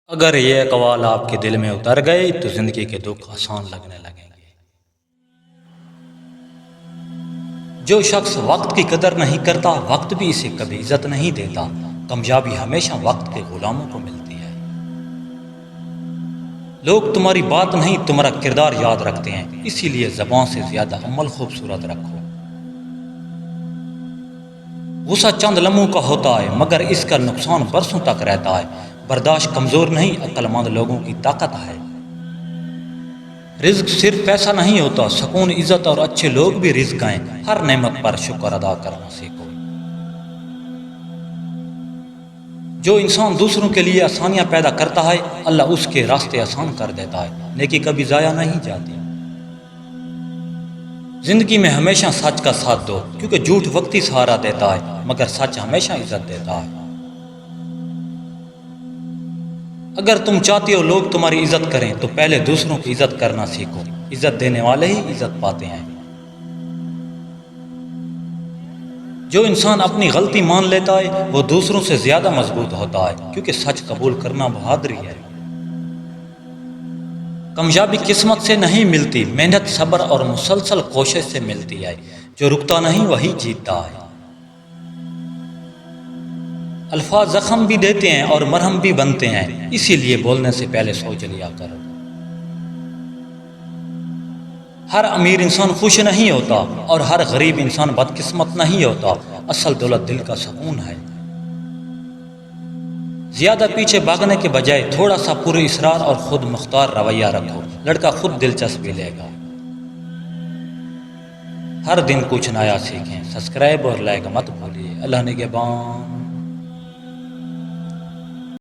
اگر یہ اقوال آپ کے دل میں اتر گئے تو زندگی کے دکھ آسان لگنے لگیں گے۔ جو شخص وقت کی قدر نہیں کرتا، وقت بھی اسے کبھی عزت نہیں دیتا۔ کامیابی ہمیشہ وقت کے غلاموں کو ملتی ہے۔ لوگ تمہاری بات نہیں، تمہارا کردار یاد رکھتے ہیں، اسی لیے زبان سے زیادہ عمل خوبصورت رکھو۔ غصہ چند لمحوں کا ہوتا ہے، مگر اس کا نقصان برسوں تک رہتا ہے۔ برداشت کمزور نہیں، عقل مند لوگوں کی طاقت ہے۔ رزق صرف پیسہ نہیں ہوتا، سکون، عزت اور اچھے لوگ بھی رزق ہیں۔ ہر نعمت پر شکر ادا کرنا سیکھو۔ جو انسان دوسروں کے لیے آسانیاں پیدا کرتا ہے، اللہ اس کے راستے آسان کر دیتا ہے۔ نیکی کبھی ضائع نہیں جاتی۔ زندگی میں ہمیشہ سچ کا ساتھ دو، کیونکہ جھوٹ وقتی سہارا دیتا ہے، مگر سچ ہمیشہ عزت دیتا ہے۔ اگر تم چاہتے ہو لوگ تمہاری عزت کریں تو پہلے دوسروں کی عزت کرنا سیکھو۔ عزت دینے والے ہی عزت پاتے ہیں۔ جو انسان اپنی غلطی مان لیتا ہے وہ دوسروں سے زیادہ مضبوط ہوتا ہے، کیونکہ سچ قبول کرنا بہادری ہے۔ کامیابی قسمت سے نہیں ملتی، محنت، صبر اور مسلسل کوشش سے ملتی ہے۔ جو رکتا نہیں وہی جیتتا ہے۔ الفاظ زخم بھی دیتے ہیں اور مرہم بھی بنتے ہیں، اسی لیے بولنے سے پہلے سوچ لیا کرو۔ ہر امیر انسان خوش نہیں ہوتا اور ہر غریب انسان بدقسمت نہیں ہوتا۔ اصل دولت دل کا سکون ہے۔ زیادہ پیچھے بھاگنے کے بجائے تھوڑا سا پر اصرار اور خود مختار رویہ رکھو، لڑکا خود دلچسپی لے گا۔ ہر دن کچھ نیا سیکھیں۔ سبسکرائب اور لائک مت بھولیے۔ اللہ نگہبان۔